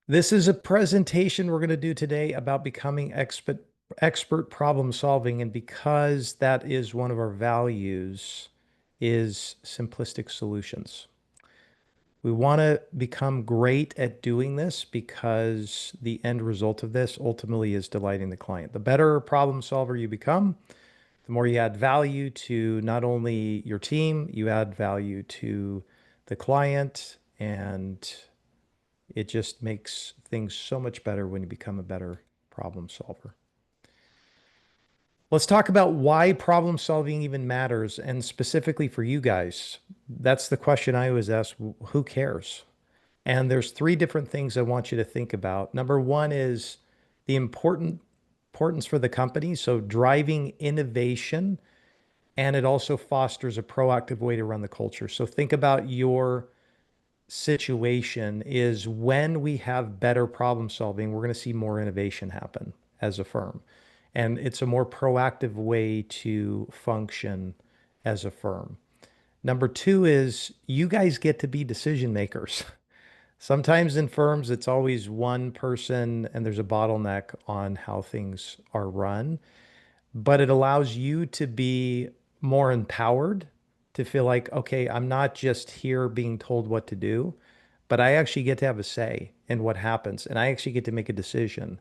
This is a presentation we're going to do today about becoming expert problem solving. And because that is one of our values, is simplistic solutions. We want to become great at doing this because the end result of this ultimately is delighting the client. The better problem solver you become, the more you add value to not only your team, you add value to the client, and it just makes things so much better when you become a better problem solver. Let's talk about why problem solving even matters, and specifically for you guys. That's the question I always ask, who cares? And there's three different things I want you to think about. Number one is the importance for the company, so driving innovation, and it also fosters a proactive way to run the culture. So think about your situation is when we have better problem solving, we're going to see more innovation happen as a firm. And it's a more proactive way to function as a firm. Number two is you guys get to be decision makers. Sometimes in firms, it's always one person and there's a bottleneck on how things are run, but it allows you to be more empowered to feel like, okay, I'm not just here being told what to do, but I actually get to have a say in what happens and I actually get to make a decision.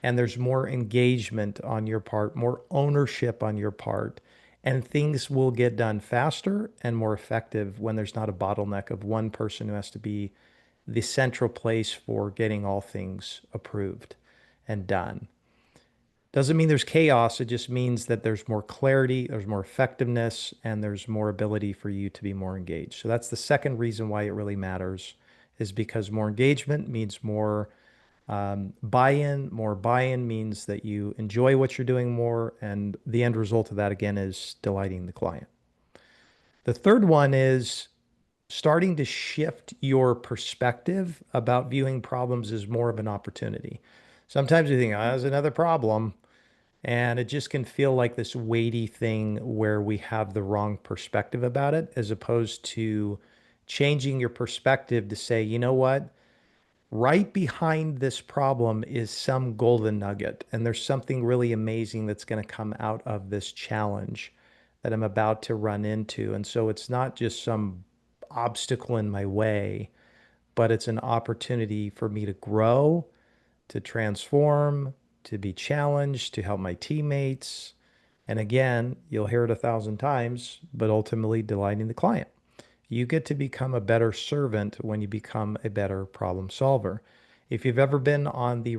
And there's more engagement on your part, more ownership on your part, and things will get done faster and more effective when there's not a bottleneck of one person who has to be the central place for getting all things approved and done. Doesn't mean there's chaos. It just means that there's more clarity, there's more effectiveness, and there's more ability for you to be more engaged. So that's the second reason why it really matters, is because more engagement means more buy-in. More buy-in means that you enjoy what you're doing more, and the end result of that, again, is delighting the client. The third one is starting to shift your perspective about viewing problems as more of an opportunity. Sometimes you think, oh, there's another problem. And it just can feel like this weighty thing where we have the wrong perspective about it, as opposed to changing your perspective to say, you know what? Right behind this problem is some golden nugget, and there's something really amazing that's going to come out of this challenge that I'm about to run into. And so it's not just some obstacle in my way, but it's an opportunity for me to grow, to transform, to be challenged, to help my teammates. And again, you'll hear it a thousand times, but ultimately delighting the client. You get to become a better servant when you become a better problem solver. If you've ever been on the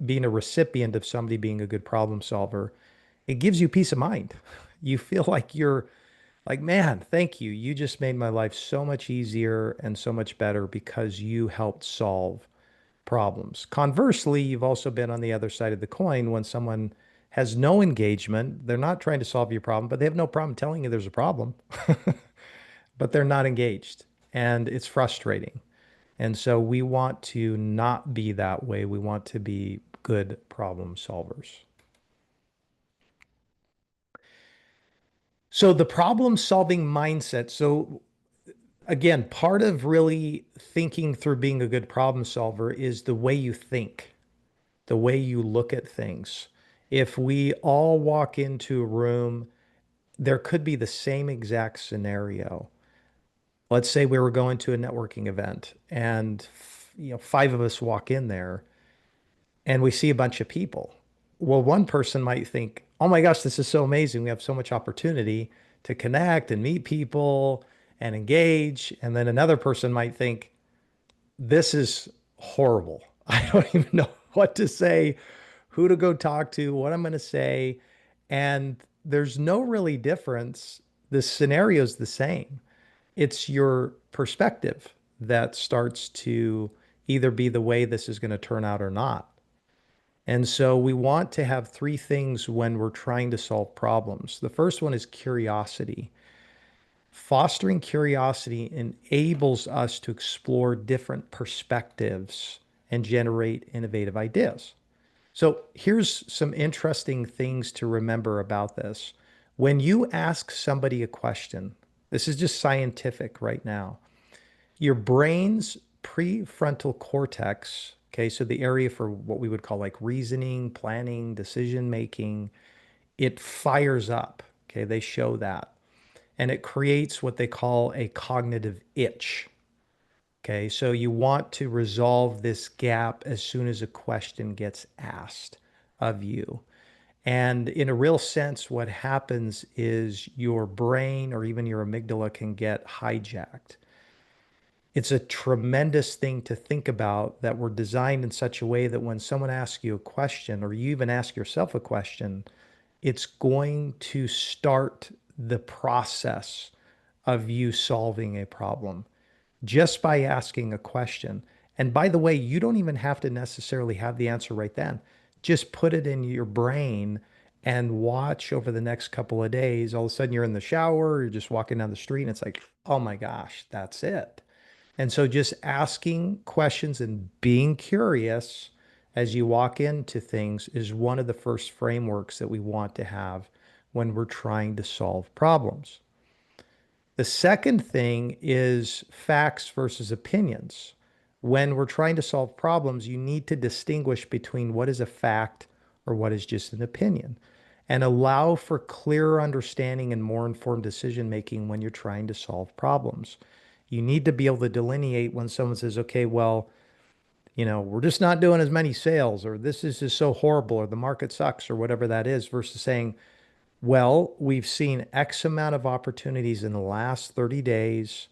being a recipient of somebody being a good problem solver, it gives you peace of mind. You feel like you're like, man, thank you. You just made my life so much easier and so much better because you helped solve problems. Conversely, you've also been on the other side of the coin when someone has no engagement. They're not trying to solve your problem, but they have no problem telling you there's a problem, but they're not engaged. And it's frustrating. And so we want to not be that way. We want to be good problem solvers. So the problem solving mindset. So again, part of really thinking through being a good problem solver is the way you think, the way you look at things. If we all walk into a room, there could be the same exact scenario. Let's say we were going to a networking event and five of us walk in there and we see a bunch of people. Well, one person might think, "Oh my gosh, this is so amazing. We have so much opportunity to connect and meet people and engage." And then another person might think, "This is horrible. I don't even know what to say, who to go talk to, what I'm going to say." And there's no really difference. The scenario is the same. It's your perspective that starts to either be the way this is going to turn out or not. And so we want to have three things when we're trying to solve problems. The first one is curiosity. Fostering curiosity enables us to explore different perspectives and generate innovative ideas. So here's some interesting things to remember about this. When you ask somebody a question, this is just scientific right now. Your brain's prefrontal cortex, okay, so the area for what we would call like reasoning, planning, decision making, it fires up. Okay, they show that. And it creates what they call a cognitive itch. Okay, so you want to resolve this gap as soon as a question gets asked of you. And in a real sense, what happens is your brain or even your amygdala can get hijacked. It's a tremendous thing to think about that we're designed in such a way that when someone asks you a question or you even ask yourself a question, it's going to start the process of you solving a problem just by asking a question. And by the way, you don't even have to necessarily have the answer right then. Just put it in your brain and watch over the next couple of days. All of a sudden, you're in the shower, you're just walking down the street, and it's like, oh my gosh, that's it. And so, just asking questions and being curious as you walk into things is one of the first frameworks that we want to have when we're trying to solve problems. The second thing is facts versus opinions. When we're trying to solve problems, you need to distinguish between what is a fact or what is just an opinion and allow for clearer understanding and more informed decision making when you're trying to solve problems. You need to be able to delineate when someone says, okay, well, we're just not doing as many sales, or this is just so horrible, or the market sucks, or whatever that is, versus saying, well, we've seen X amount of opportunities in the last 30 days,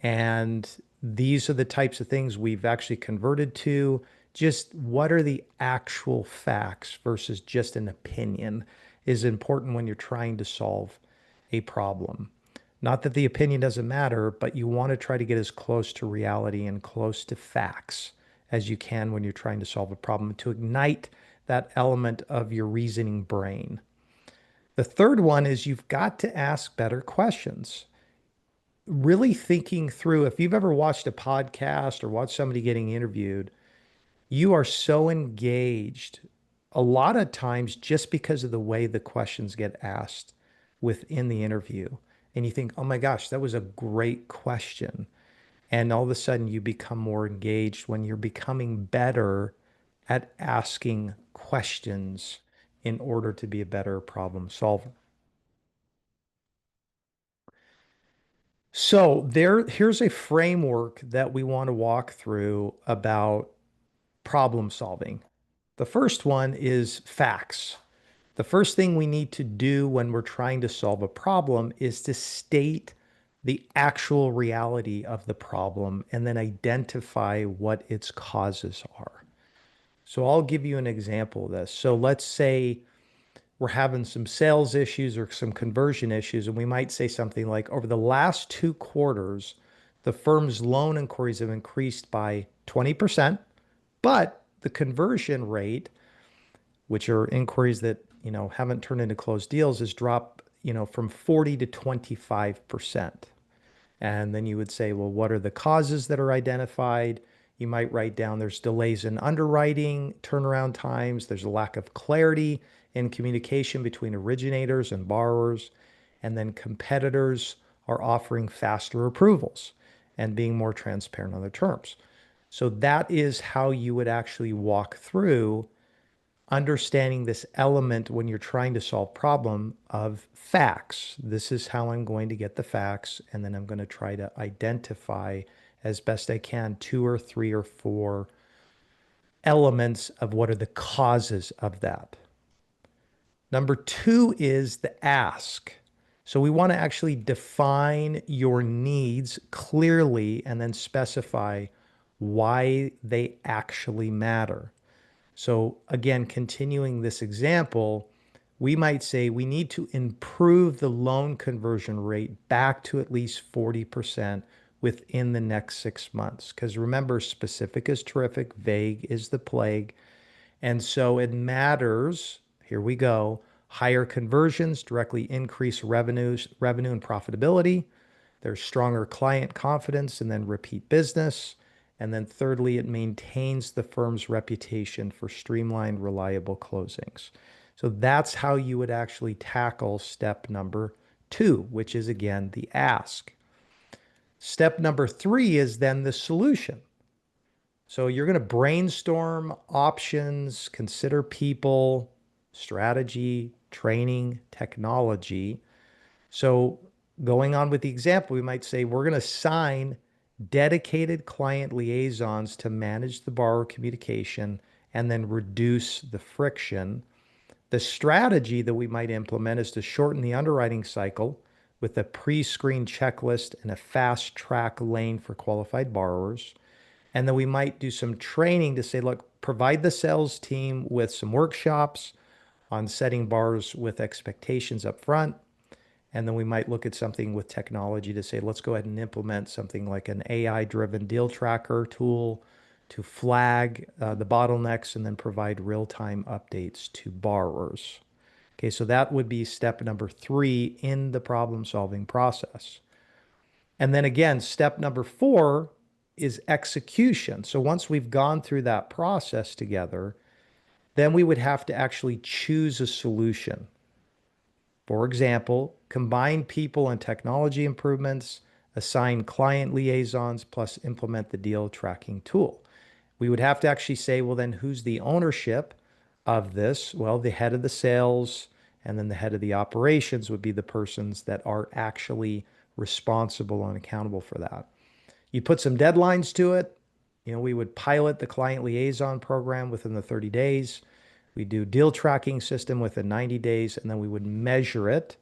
and these are the types of things we've actually converted to. Just what are the actual facts versus just an opinion is important when you're trying to solve a problem. Not that the opinion doesn't matter, but you want to try to get as close to reality and close to facts as you can when you're trying to solve a problem to ignite that element of your reasoning brain. The third one is you've got to ask better questions. Really thinking through, if you've ever watched a podcast or watched somebody getting interviewed, you are so engaged a lot of times just because of the way the questions get asked within the interview. And you think, oh my gosh, that was a great question. And all of a sudden you become more engaged when you're becoming better at asking questions in order to be a better problem solver. So here's a framework that we want to walk through about problem solving. The first one is facts. The first thing we need to do when we're trying to solve a problem is to state the actual reality of the problem and then identify what its causes are. So I'll give you an example of this. So let's say we're having some sales issues or some conversion issues, and we might say something like, over the last 2 quarters, the firm's loan inquiries have increased by 20%, but the conversion rate, which are inquiries that, haven't turned into closed deals, has dropped, from 40 to 25%. And then you would say, well, what are the causes that are identified? You might write down there's delays in underwriting, turnaround times, there's a lack of clarity in communication between originators and borrowers, and then competitors are offering faster approvals and being more transparent on their terms. So that is how you would actually walk through understanding this element when you're trying to solve problem of facts. This is how I'm going to get the facts, and then I'm going to try to identify as best I can 2 or 3 or 4 elements of what are the causes of that. Number two is the ask. So we want to actually define your needs clearly and then specify why they actually matter. So again, continuing this example, we might say we need to improve the loan conversion rate back to at least 40% within the next 6 months. Because remember, specific is terrific, vague is the plague. And so it matters, here we go, higher conversions directly increase revenue and profitability. There's stronger client confidence and then repeat business. And then thirdly, it maintains the firm's reputation for streamlined, reliable closings. So that's how you would actually tackle step number two, which is again the ask. Step number three is then the solution. So you're going to brainstorm options, consider people, strategy, training, technology. So going on with the example, we might say we're going to assign dedicated client liaisons to manage the borrower communication and then reduce the friction. The strategy that we might implement is to shorten the underwriting cycle with a pre-screen checklist and a fast track lane for qualified borrowers. And then we might do some training to say, look, provide the sales team with some workshops on setting bars with expectations up front. And then we might look at something with technology to say, let's go ahead and implement something like an AI-driven deal tracker tool to flag the bottlenecks and then provide real-time updates to borrowers. Okay, so that would be step number 3 in the problem-solving process. And then again, step number 4 is execution. So once we've gone through that process together, then we would have to actually choose a solution. For example, combine people and technology improvements, assign client liaisons, plus implement the deal tracking tool. We would have to actually say, well, then who's the ownership of this? Well, the head of the sales and then the head of the operations would be the persons that are actually responsible and accountable for that. You put some deadlines to it. We would pilot the client liaison program within the 30 days. We do deal tracking system within 90 days, and then we would measure it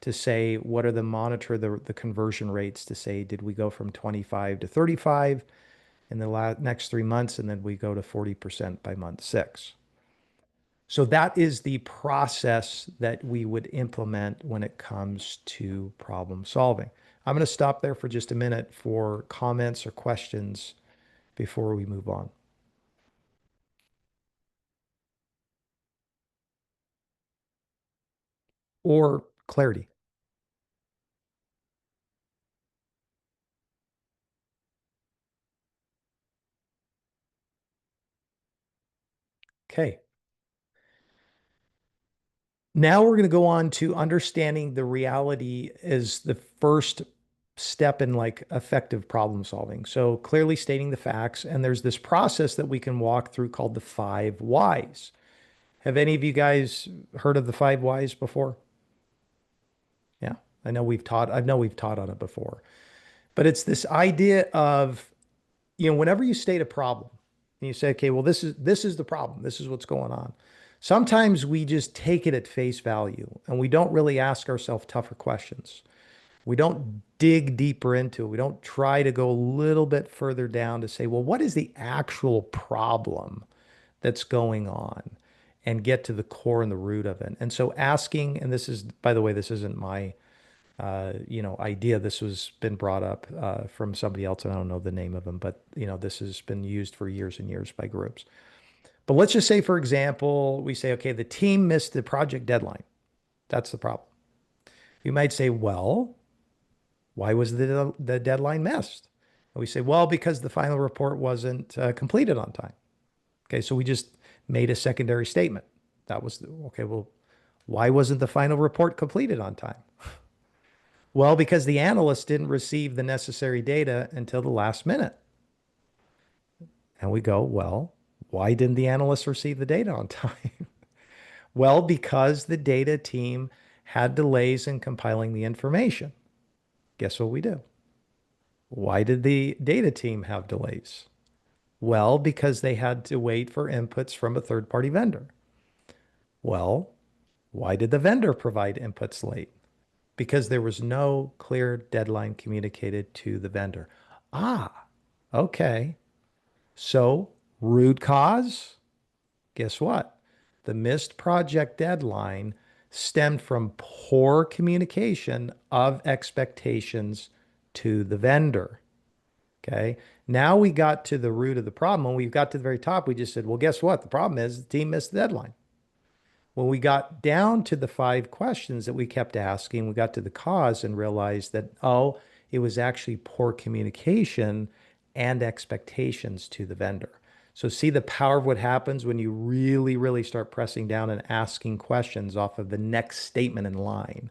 to say, what are monitor the conversion rates to say, did we go from 25 to 35 in the next 3 months, and then we go to 40% by month 6. So that is the process that we would implement when it comes to problem solving. I'm going to stop there for just a minute for comments or questions before we move on. Or clarity. Okay. Now we're going to go on to understanding the reality as the first step in like effective problem solving. So clearly stating the facts. And there's this process that we can walk through called the 5 whys. Have any of you guys heard of the 5 whys before? Yeah, I know we've taught on it before, but it's this idea of, whenever you state a problem and you say, okay, well, this is the problem. This is what's going on. Sometimes we just take it at face value and we don't really ask ourselves tougher questions. We don't dig deeper into it. We don't try to go a little bit further down to say, well, what is the actual problem that's going on and get to the core and the root of it. And so asking, and this is, by the way, this isn't my, idea. This was been brought up from somebody else, and I don't know the name of them, but this has been used for years and years by groups. But let's just say, for example, we say, okay, the team missed the project deadline. That's the problem. You might say, well, why was the deadline missed? And we say, well, because the final report wasn't completed on time. Okay, so we just made a secondary statement. That was okay. Well, why wasn't the final report completed on time? Well, because the analyst didn't receive the necessary data until the last minute. And we go, well, why didn't the analyst receive the data on time? Well, because the data team had delays in compiling the information. Guess what we do? Why did the data team have delays? Well, because they had to wait for inputs from a third-party vendor. Well, why did the vendor provide inputs late? Because there was no clear deadline communicated to the vendor. Ah, okay. So, root cause? Guess what? The missed project deadline stemmed from poor communication of expectations to the vendor. Okay. Now we got to the root of the problem. When we got to the very top, we just said, well, guess what? The problem is the team missed the deadline. When we got down to the 5 questions that we kept asking, we got to the cause and realized that, oh, it was actually poor communication and expectations to the vendor. So see the power of what happens when you really, really start pressing down and asking questions off of the next statement in line.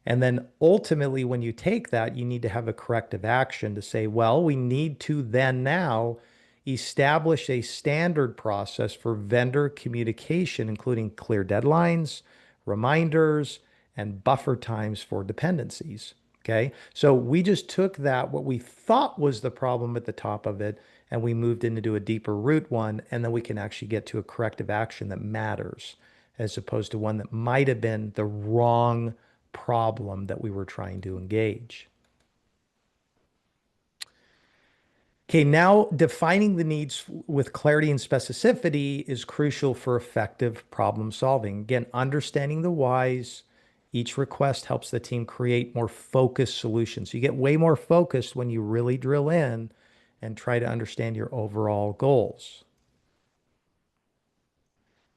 And then ultimately, when you take that, you need to have a corrective action to say, well, we need to then now establish a standard process for vendor communication, including clear deadlines, reminders, and buffer times for dependencies. Okay. So we just took that, what we thought was the problem at the top of it, and we moved into a deeper root one. And then we can actually get to a corrective action that matters as opposed to one that might have been the wrong problem that we were trying to engage. Okay, now defining the needs with clarity and specificity is crucial for effective problem solving. Again, understanding the whys, each request helps the team create more focused solutions. You get way more focused when you really drill in and try to understand your overall goals.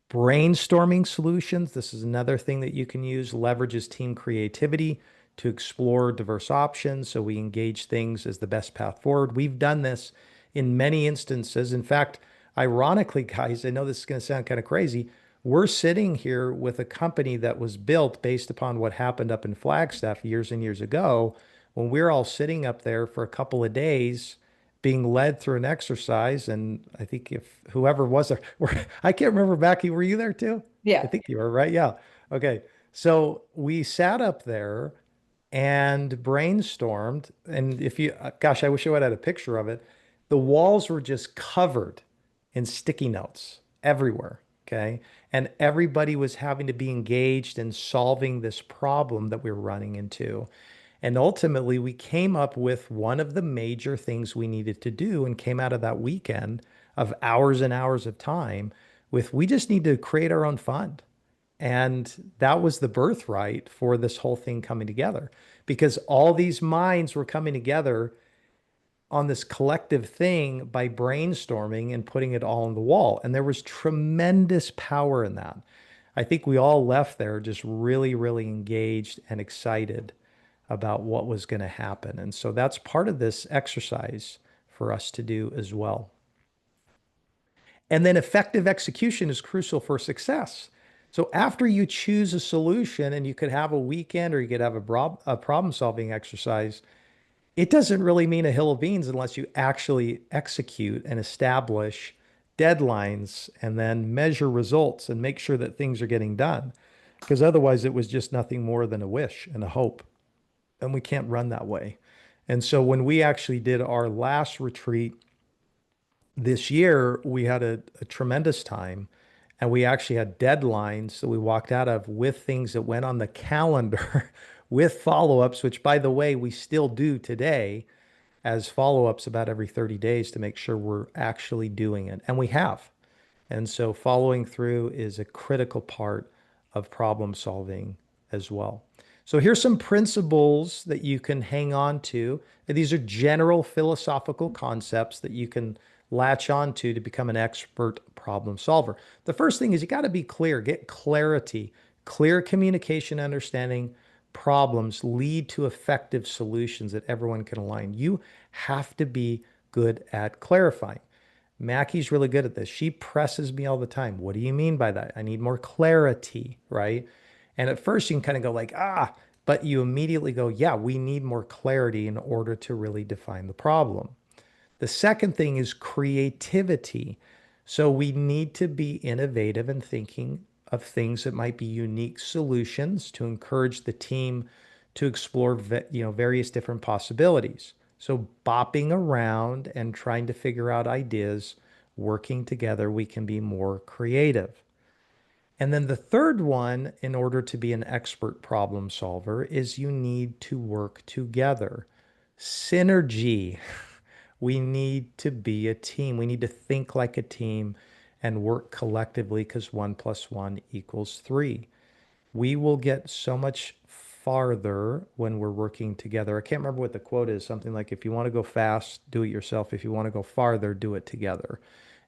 Brainstorming solutions. This is another thing that you can use, leverages team creativity to explore diverse options. So we engage things as the best path forward. We've done this in many instances. In fact, ironically, guys, I know this is going to sound kind of crazy. We're sitting here with a company that was built based upon what happened up in Flagstaff years and years ago when we're all sitting up there for a couple of days being led through an exercise. And I think if whoever was there, I can't remember, Becky, were you there too? I Yeah. think you were, right? Yeah. Okay. So we sat up there and brainstormed. And if you, gosh, I wish I would have had a picture of it. The walls were just covered in sticky notes everywhere. Okay. And everybody was having to be engaged in solving this problem that we were running into. And ultimately, we came up with one of the major things we needed to do and came out of that weekend of hours and hours of time with we just need to create our own fund. And that was the birthright for this whole thing coming together because all these minds were coming together on this collective thing by brainstorming and putting it all on the wall. And there was tremendous power in that. I think we all left there just really, really engaged and excited about what was going to happen. And so that's part of this exercise for us to do as well. And then effective execution is crucial for success. So after you choose a solution and you could have a weekend or you could have a problem solving exercise, it doesn't really mean a hill of beans unless you actually execute and establish deadlines and then measure results and make sure that things are getting done. Because otherwise, it was just nothing more than a wish and a hope. And we can't run that way. And so when we actually did our last retreat this year, we had a tremendous time and we actually had deadlines that we walked out of with things that went on the calendar with follow-ups, which by the way, we still do today as follow-ups about every 30 days to make sure we're actually doing it. And we have. And so following through is a critical part of problem solving as well. So here's some principles that you can hang on to. These are general philosophical concepts that you can latch on to become an expert problem solver. The first thing is you got to be clear, get clarity. Clear communication, understanding problems lead to effective solutions that everyone can align. You have to be good at clarifying. Mackie's really good at this. She presses me all the time. What do you mean by that? I need more clarity, right? And at first you can kind of go like, ah, but you immediately go, yeah, we need more clarity in order to really define the problem. The second thing is creativity. So we need to be innovative and thinking of things that might be unique solutions to encourage the team to explore, various different possibilities. So bopping around and trying to figure out ideas, working together, we can be more creative. And then the third one, in order to be an expert problem solver, is you need to work together. Synergy. We need to be a team. We need to think like a team and work collectively because 1 + 1 = 3. We will get so much farther when we're working together. I can't remember what the quote is, something like, if you want to go fast, do it yourself. If you want to go farther, do it together.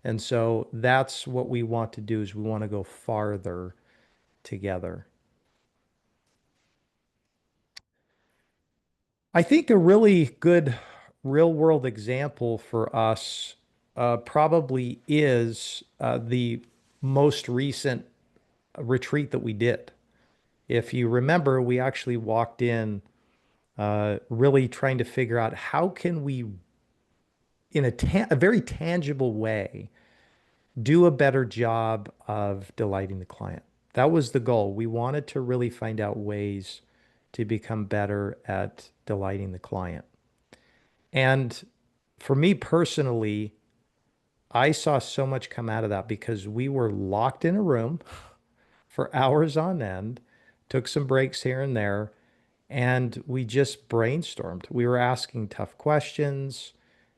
And so that's what we want to do is we want to go farther together. I think a really good real world example for us probably is the most recent retreat that we did. If you remember, we actually walked in really trying to figure out how can we in a very tangible way, do a better job of delighting the client. That was the goal. We wanted to really find out ways to become better at delighting the client. And for me personally, I saw so much come out of that because we were locked in a room for hours on end, took some breaks here and there, and we just brainstormed. We were asking tough questions.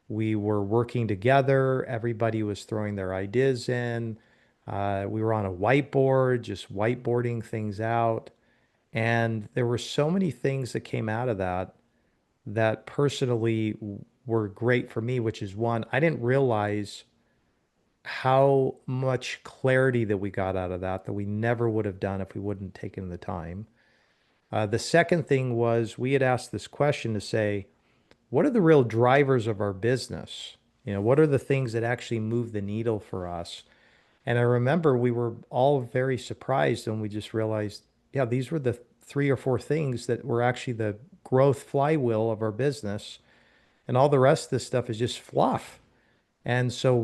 We were working together. Everybody was throwing their ideas in. We were on a whiteboard, just whiteboarding things out. And there were so many things that came out of that that personally were great for me, which is one, I didn't realize how much clarity that we got out of that that we never would have done if we wouldn't taken the time. The second thing was we had asked this question to say, what are the real drivers of our business? You know, what are the things that actually move the needle for us? And I remember we were all very surprised and we just realized, yeah, these were the three or four things that were actually the growth flywheel of our business. And all the rest of this stuff is just fluff. And so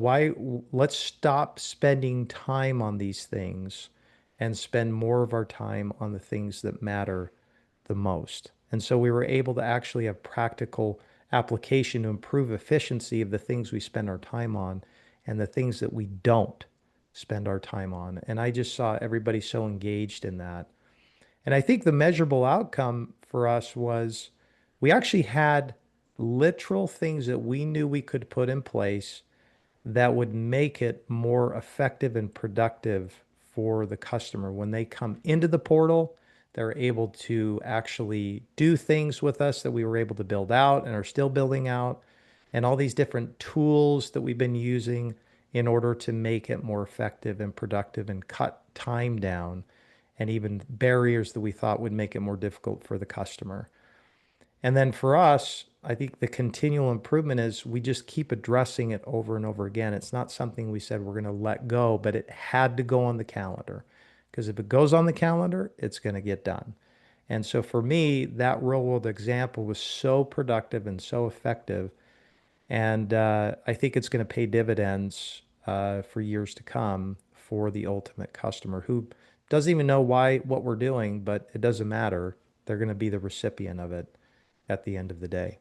let's stop spending time on these things and spend more of our time on the things that matter the most. And so we were able to actually have practical application to improve efficiency of the things we spend our time on and the things that we don't spend our time on. And I just saw everybody so engaged in that. And I think the measurable outcome for us was we actually had literal things that we knew we could put in place that would make it more effective and productive for the customer. When they come into the portal, they're able to actually do things with us that we were able to build out and are still building out, and all these different tools that we've been using in order to make it more effective and productive and cut time down, and even barriers that we thought would make it more difficult for the customer. And then for us, I think the continual improvement is we just keep addressing it over and over again. It's not something we said we're going to let go, but it had to go on the calendar. Because if it goes on the calendar, it's going to get done. And so for me, that real world example was so productive and so effective. And I think it's going to pay dividends for years to come for the ultimate customer who doesn't even know what we're doing, but it doesn't matter. They're going to be the recipient of it at the end of the day.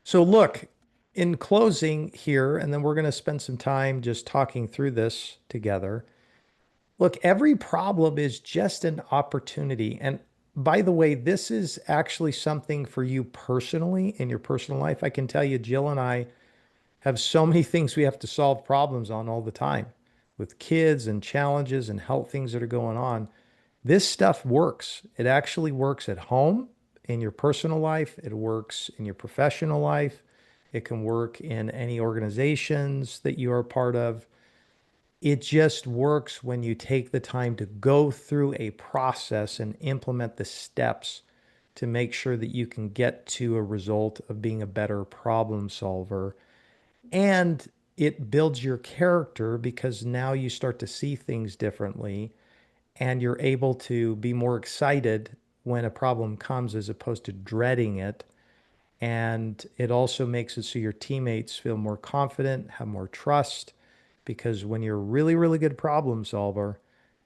So, look, in closing here, and then we're going to spend some time just talking through this together. Look, every problem is just an opportunity. And by the way, this is actually something for you personally in your personal life. I can tell you, Jill and I have so many things we have to solve problems on all the time with kids and challenges and health things that are going on. This stuff works. It actually works at home, in your personal life. It works in your professional life. It can work in any organizations that you are part of. It just works when you take the time to go through a process and implement the steps to make sure that you can get to a result of being a better problem solver. And it builds your character because now you start to see things differently and you're able to be more excited when a problem comes as opposed to dreading it. And it also makes it so your teammates feel more confident, have more trust, because when you're a really, really good problem solver,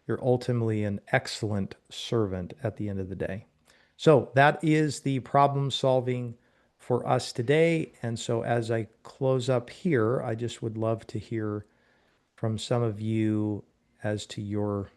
you're ultimately an excellent servant at the end of the day. So that is the problem solving for us today. And so as I close up here, I just would love to hear from some of you as to your